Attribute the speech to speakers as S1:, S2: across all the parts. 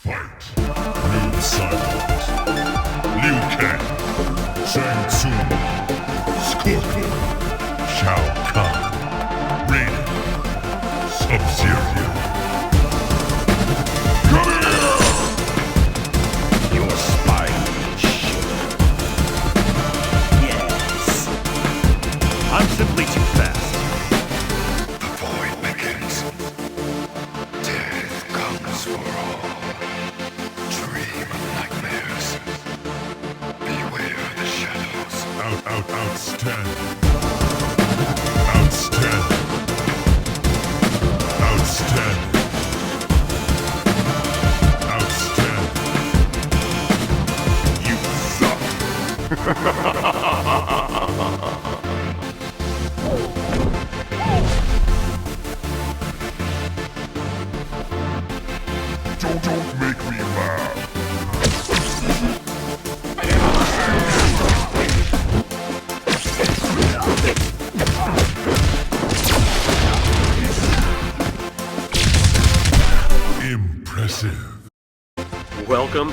S1: Fight! New Silent, Liu Kang, Shang Tsung, Scorpion, Shao Kahn, Raiden, Sub-Zero. Come here!
S2: Your spine will shiver. Yes. I'm simply too fast.
S1: The void begins. Death comes for all. Dream of nightmares. Beware the shadows. Outstanding. Outstanding. Outstanding. Outstanding. You suck. Don't make me laugh. Impressive.
S3: Welcome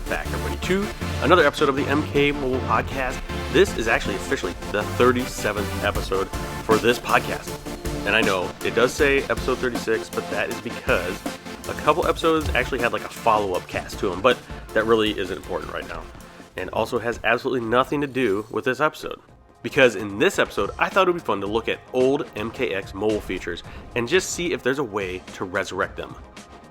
S3: back, everybody, to another episode of the MK Mobile Podcast. This is actually officially the 37th episode for this podcast. And I know it does say episode 36, but that is because a couple episodes actually had like a follow-up cast to them, but that really isn't important right now. And also has absolutely nothing to do with this episode. Because in this episode, I thought it would be fun to look at old MKX Mobile features and just see if there's a way to resurrect them.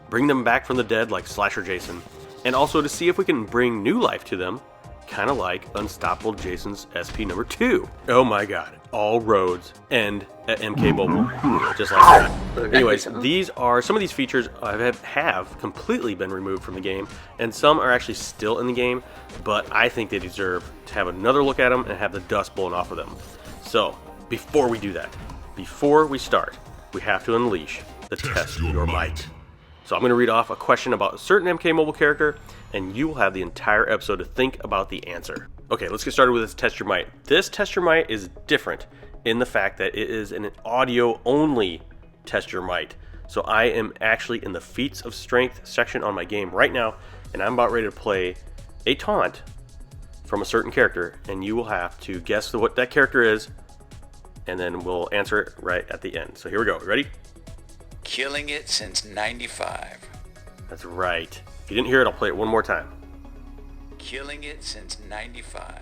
S3: Bring them back from the dead like Slasher Jason, and also to see if we can bring new life to them, kind of like Unstoppable Jason's SP number 2. Oh my god, all roads end at MK Mobile, just like that. Anyways, these are some of these features have completely been removed from the game, and some are actually still in the game, but I think they deserve to have another look at them and have the dust blown off of them. So, before we do that, before we start, we have to unleash the Test Your Might. So I'm going to read off a question about a certain MK Mobile character, and you will have the entire episode to think about the answer. Okay, let's get started with this Test Your Might. This Test Your Might is different in the fact that it is an audio-only Test Your Might. So I am actually in the Feats of Strength section on my game right now, and I'm about ready to play a taunt from a certain character, and you will have to guess what that character is, and then we'll answer it right at the end. So here we go. Ready?
S4: Killing it since 95.
S3: That's right. If you didn't hear it, I'll play it one more time.
S4: Killing it since 95.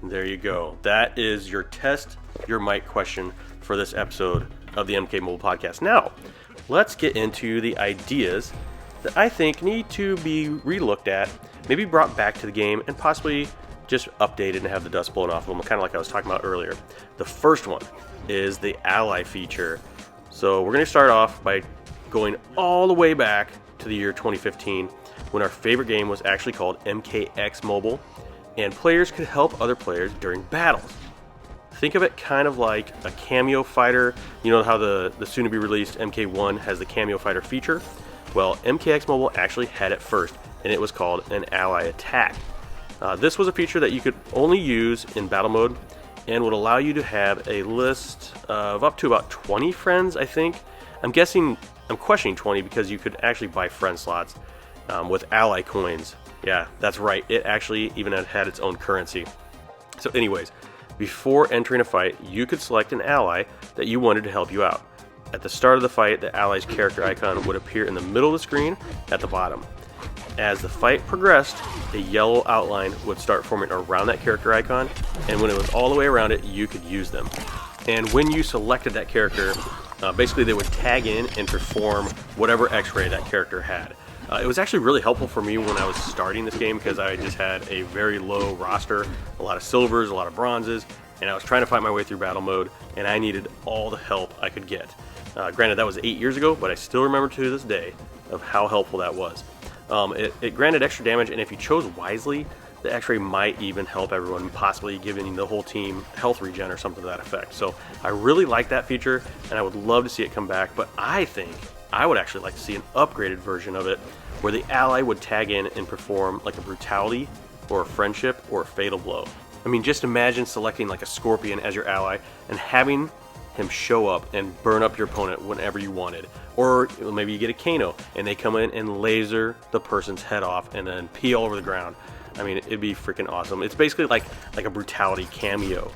S3: There you go. That is your Test Your Might question for this episode of the MK Mobile Podcast. Now, let's get into the ideas that I think need to be relooked at, maybe brought back to the game, and possibly just updated and have the dust blown off of them, kind of like I was talking about earlier. The first one is the ally feature. So we're going to start off by going all the way back to the year 2015 when our favorite game was actually called MKX Mobile, and players could help other players during battles. Think of it kind of like a cameo fighter. You know how the soon-to-be released MK1 has the cameo fighter feature? Well, MKX Mobile actually had it first, and it was called an ally attack. This was a feature that you could only use in battle mode, and would allow you to have a list of up to about 20 friends, I think. I'm questioning 20 because you could actually buy friend slots with ally coins. Yeah, that's right. It actually even had its own currency. So anyways, before entering a fight, you could select an ally that you wanted to help you out. At the start of the fight, the ally's character icon would appear in the middle of the screen at the bottom. As the fight progressed, a yellow outline would start forming around that character icon, and when it was all the way around it, you could use them. And when you selected that character, basically they would tag in and perform whatever x-ray that character had. It was actually really helpful for me when I was starting this game because I just had a very low roster, a lot of silvers, a lot of bronzes, and I was trying to fight my way through battle mode, and I needed all the help I could get. Granted, that was 8 years ago, but I still remember to this day of how helpful that was. It granted extra damage, and if you chose wisely, the x-ray might even help everyone, possibly giving the whole team health regen or something to that effect. So I really like that feature, and I would love to see it come back, but I think I would actually like to see an upgraded version of it where the ally would tag in and perform like a brutality or a friendship or a fatal blow. I mean, just imagine selecting like a scorpion as your ally and having him show up and burn up your opponent whenever you wanted. Or maybe you get a Kano and they come in and laser the person's head off and then pee all over the ground. I mean, it'd be freaking awesome. It's basically like a brutality cameo.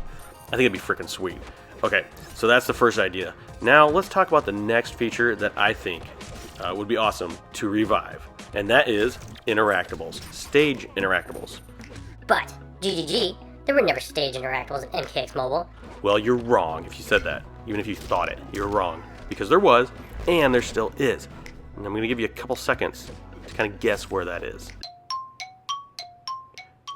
S3: I think it'd be freaking sweet. Okay, so that's the first idea. Now let's talk about the next feature that I think would be awesome to revive, and that is interactables, stage interactables.
S5: But, GGG, there were never stage interactables in MKX Mobile.
S3: Well, you're wrong if you said that. Even if you thought it, you're wrong. Because there was, and there still is. And I'm going to give you a couple seconds to kind of guess where that is.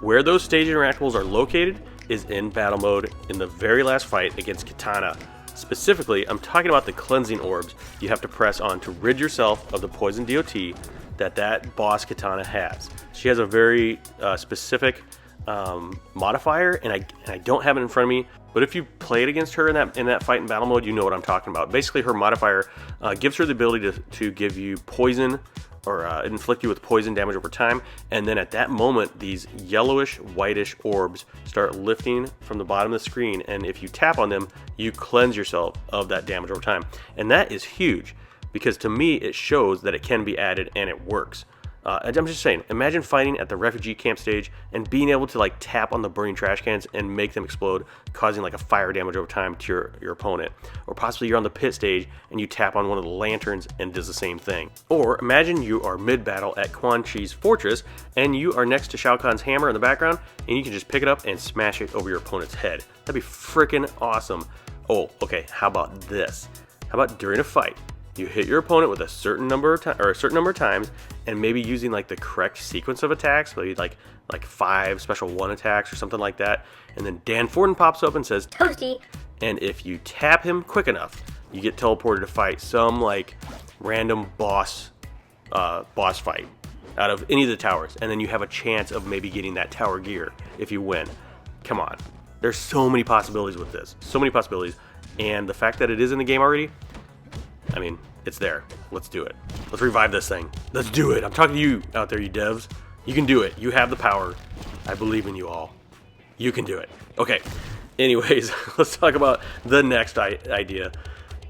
S3: Where those stage interactables are located is in battle mode in the very last fight against Kitana. Specifically, I'm talking about the cleansing orbs you have to press on to rid yourself of the poison DOT that boss Kitana has. She has a very specific modifier, and I don't have it in front of me, but if you played against her in that fight in battle mode, you know what I'm talking about. Basically, her modifier gives her the ability to give you poison or inflict you with poison damage over time, and then at that moment these yellowish whitish orbs start lifting from the bottom of the screen, and if you tap on them you cleanse yourself of that damage over time. And that is huge, because to me it shows that it can be added and it works. I'm just saying, imagine fighting at the refugee camp stage and being able to like tap on the burning trash cans and make them explode, causing like a fire damage over time to your opponent. Or possibly you're on the pit stage and you tap on one of the lanterns and it does the same thing. Or imagine you are mid-battle at Quan Chi's fortress and you are next to Shao Kahn's hammer in the background, and you can just pick it up and smash it over your opponent's head. That'd be freaking awesome. Oh, okay, how about this? How about during a fight, you hit your opponent with a certain number of times, and maybe using like the correct sequence of attacks, maybe like 5 special 1 attacks or something like that, and then Dan Forden pops up and says
S5: Toasty!
S3: And if you tap him quick enough, you get teleported to fight some like random boss fight out of any of the towers, and then you have a chance of maybe getting that tower gear if you win. Come on, there's so many possibilities with this, so many possibilities, and the fact that it is in the game already, I mean, it's there. Let's do it. Let's revive this thing. Let's do it. I'm talking to you out there, you devs. You can do it. You have the power. I believe in you all. You can do it. Okay. Anyways, let's talk about the next idea,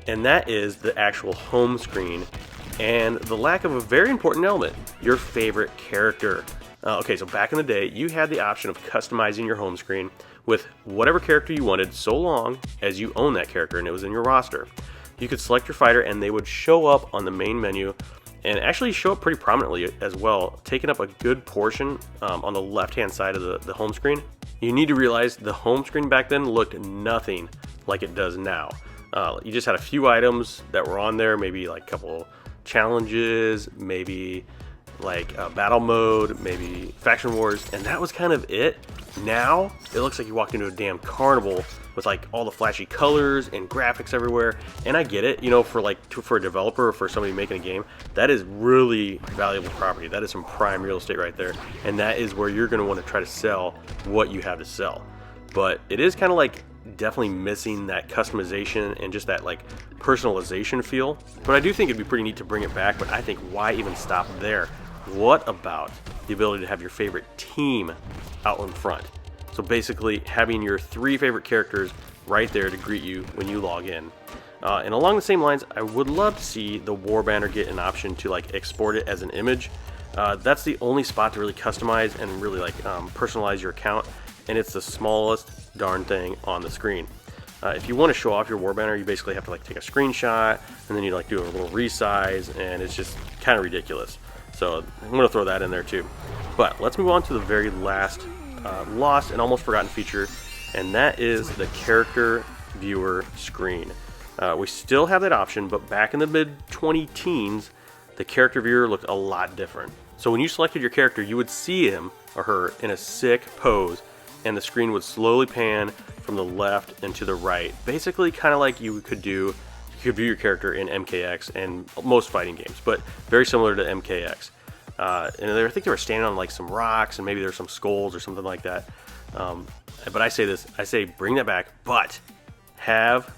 S3: and that is the actual home screen and the lack of a very important element, your favorite character. Okay, so back in the day, you had the option of customizing your home screen with whatever character you wanted, so long as you own that character and it was in your roster. You could select your fighter and they would show up on the main menu, and actually show up pretty prominently as well, taking up a good portion on the left hand side of the home screen. You need to realize the home screen back then looked nothing like it does now. You just had a few items that were on there, maybe like a couple challenges, maybe like battle mode, maybe faction wars, and that was kind of it. Now it looks like you walked into a damn carnival with like all the flashy colors and graphics everywhere. And I get it, you know, for a developer or for somebody making a game, that is really valuable property. That is some prime real estate right there, and that is where you're going to want to try to sell what you have to sell. But it is kind of like definitely missing that customization and just that like personalization feel. But I do think it'd be pretty neat to bring it back, but I think why even stop there? What about the ability to have your favorite team out in front? So basically having your 3 favorite characters right there to greet you when you log in. And along the same lines, I would love to see the War Banner get an option to like export it as an image. That's the only spot to really customize and really like personalize your account, and it's the smallest darn thing on the screen. If you want to show off your War Banner, you basically have to like take a screenshot and then you like do a little resize, and it's just kind of ridiculous. So I'm going to throw that in there too. But let's move on to the very last lost and almost forgotten feature, and that is the character viewer screen. We still have that option, but back in the mid-2010s, the character viewer looked a lot different. So when you selected your character, you would see him or her in a sick pose, and the screen would slowly pan from the left and to the right, basically kind of like you could view your character in MKX and most fighting games, but very similar to MKX. And I think they were standing on like some rocks, and maybe there's some skulls or something like that. But I say bring that back, but have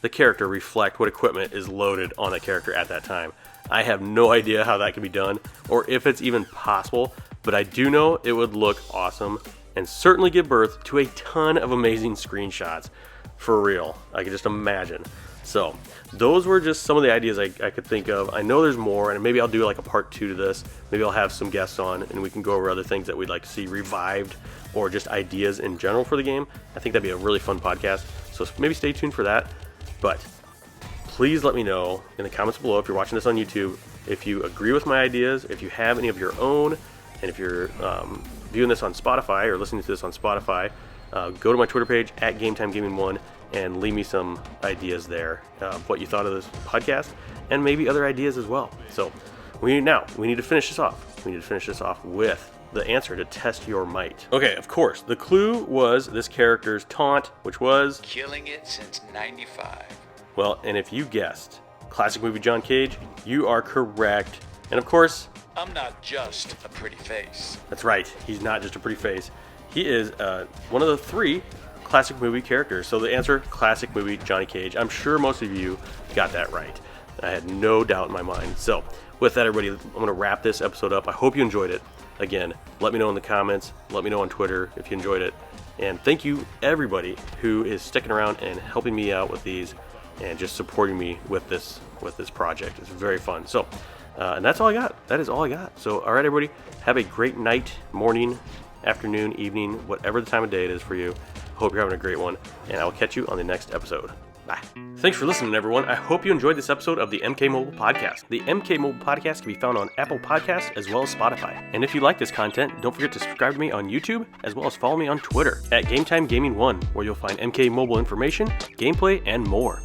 S3: the character reflect what equipment is loaded on a character at that time. I have no idea how that can be done, or if it's even possible, but I do know it would look awesome and certainly give birth to a ton of amazing screenshots. For real. I could just imagine. So those were just some of the ideas I could think of. I know there's more, and maybe I'll do like a part 2 to this. Maybe I'll have some guests on and we can go over other things that we'd like to see revived or just ideas in general for the game. I think that'd be a really fun podcast. So maybe stay tuned for that. But please let me know in the comments below if you're watching this on YouTube, if you agree with my ideas, if you have any of your own, and if you're viewing this on Spotify or listening to this on Spotify, go to my Twitter page at GametimeGaming1 and leave me some ideas there, what you thought of this podcast, and maybe other ideas as well. So we need to finish this off. We need to finish this off with the answer to test your might. Okay, of course, the clue was this character's taunt, which was
S4: Killing it since 95.
S3: well, and if you guessed classic movie John Cage, you are correct. And of course,
S4: I'm not just a pretty face.
S3: that's right, he's not just a pretty face. He is one of the 3 classic movie characters. So the answer, classic movie Johnny Cage. I'm sure most of you got that right. I had no doubt in my mind. So with that, everybody, I'm going to wrap this episode up. I hope you enjoyed it. Again, let me know in the comments. Let me know on Twitter if you enjoyed it. And thank you, everybody, who is sticking around and helping me out with these and just supporting me with this project. It's very fun. So, and that's all I got. That is all I got. So, all right, everybody, have a great night, morning, afternoon, evening, whatever the time of day it is for you. Hope you're having a great one, and I will catch you on the next episode. Bye. Thanks for listening, everyone. I hope you enjoyed this episode of the MK Mobile Podcast. The MK Mobile Podcast can be found on Apple Podcasts as well as Spotify. And if you like this content, don't forget to subscribe to me on YouTube as well as follow me on Twitter at GametimeGaming1, where you'll find MK Mobile information, gameplay, and more.